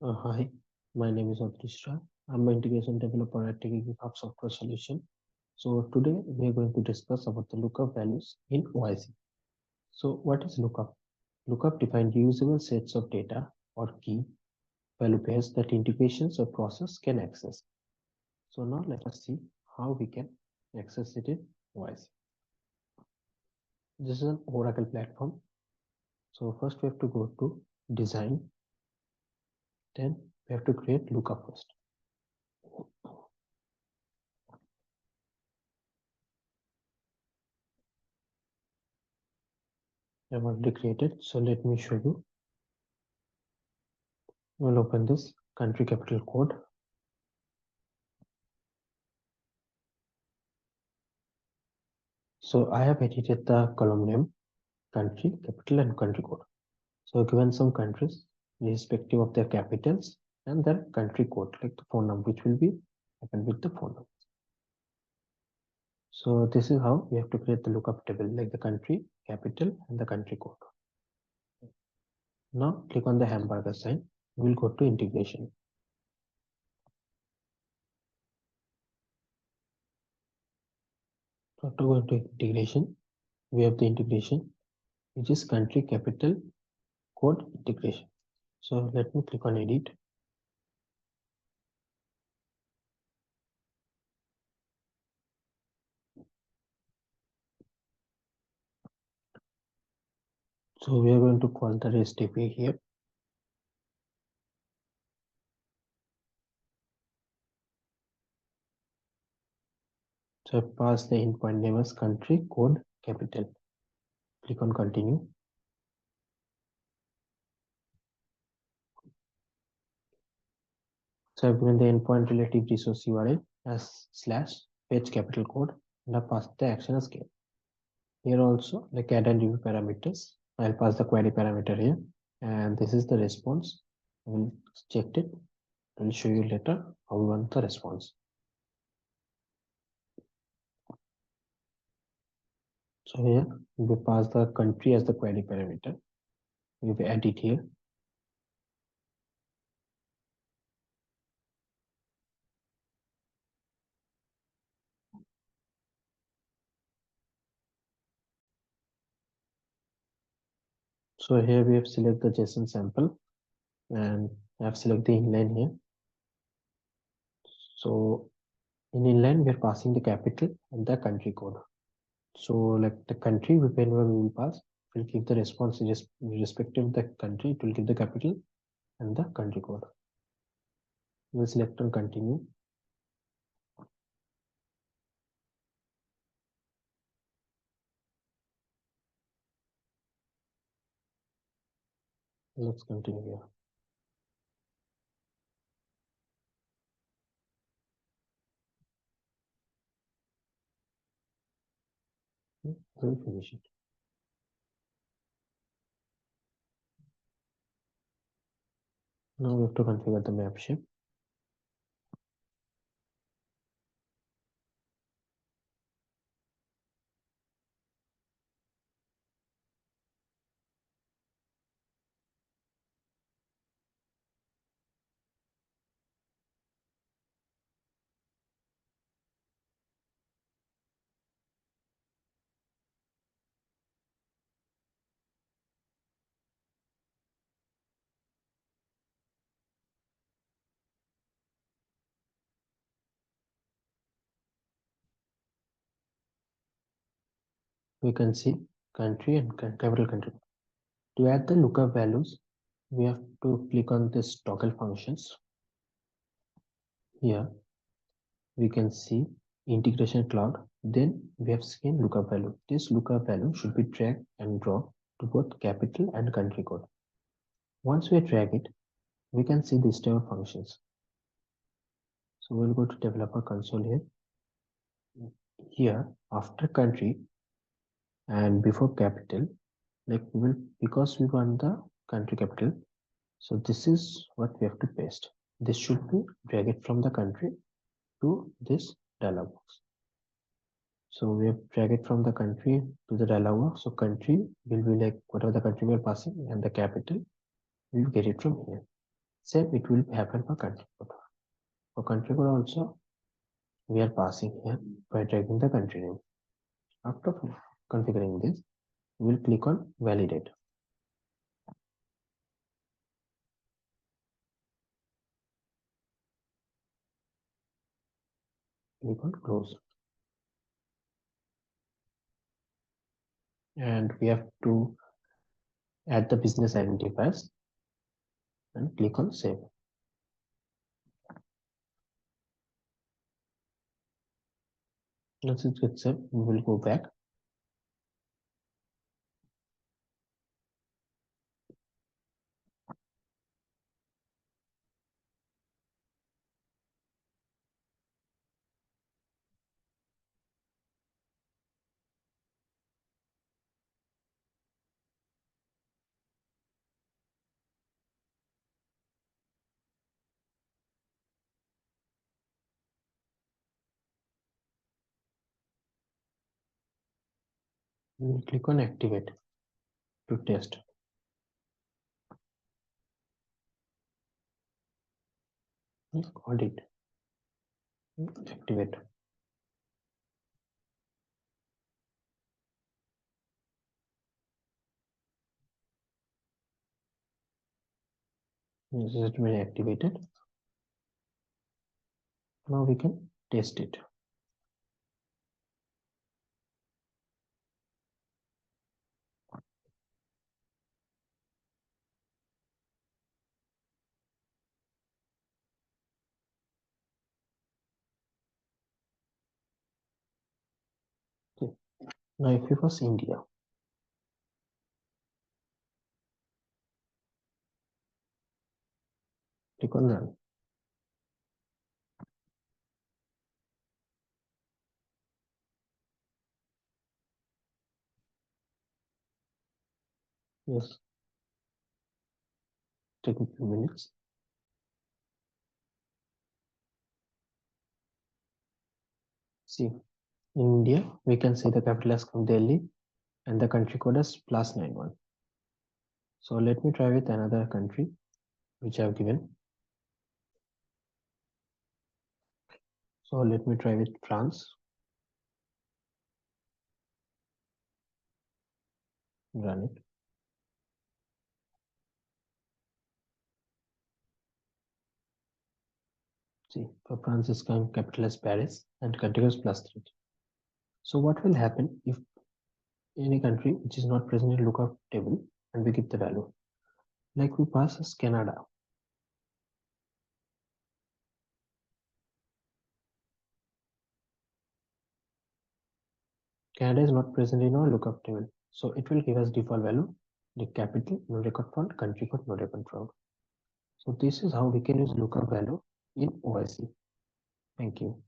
Hi, my name is Adrish. I'm an integration developer at TGH Software Solution. So today we are going to discuss about the lookup values in OIC. So what is lookup? Lookup defines usable sets of data or key value pairs that integrations or process can access. So now let us see how we can access it in OIC. This is an Oracle platform. So first we have to go to design, then we have to create lookup first. I've already created, so let me show you. We'll open this country capital code. So I have edited the column name, country, capital, and country code. So given some countries, irrespective of their capitals and their country code, like the phone number, which will be happened with the phone number. So this is how we have to create the lookup table, like the country, capital, and the country code. Now click on the hamburger sign. We'll go to integration. So to go to integration, we have the integration, which is country, capital, code integration. So let me click on edit. So we are going to call the REST API here. So I pass the endpoint name as country, code, capital. Click on continue. So I've given the endpoint relative resource URL as /fetch capital code and I pass the action as scale. Here also like add and review parameters. I'll pass the query parameter here and this is the response. I will check it. I will show you later how we want the response. So here we pass the country as the query parameter. We will add it here. So here we have select the JSON sample and I have select the inline here. So in inline, we are passing the capital and the country code. So like the country, whenever we will pass, will give the response irrespective of the country, it will give the capital and the country code. We'll select on continue. Let's continue here. We'll finish it. Now we have to configure the map shape. We can see country and capital country. To add the lookup values, we have to click on this toggle functions. Here we can see integration cloud. Then we have seen lookup value. This lookup value should be drag and drop to both capital and country code. Once we drag it, we can see these type of functions. So we'll go to developer console here. Here after country and before capital, like we will, because we want the country capital, so this is what we have to paste. This should be drag it from the country to this dialog box. So we have drag it from the country to the dialog box. So country will be like whatever the country we are passing and the capital, we will get it from here. Same it will happen for country code. For country code also, we are passing here by dragging the country name. After configuring this, we will click on validate. Click on close. And we have to add the business identifiers and click on save. Once it gets saved, we will go back. We will click on activate to test. Audit. Activate. This has been activated. Now we can test it. Okay. Now if we was India, click on run. Yes, take a few minutes. See, in India, we can see the capital as Delhi and the country code as +91. So let me try with another country which I have given. So let me try with France. Run it. See, for France is capital as Paris and country is +3. So what will happen if any country which is not present in lookup table and we give the value? Like we pass as Canada. Canada is not present in our lookup table. So it will give us default value, the capital, no record font, country code, no record font. So this is how we can use lookup value in OIC. Thank you.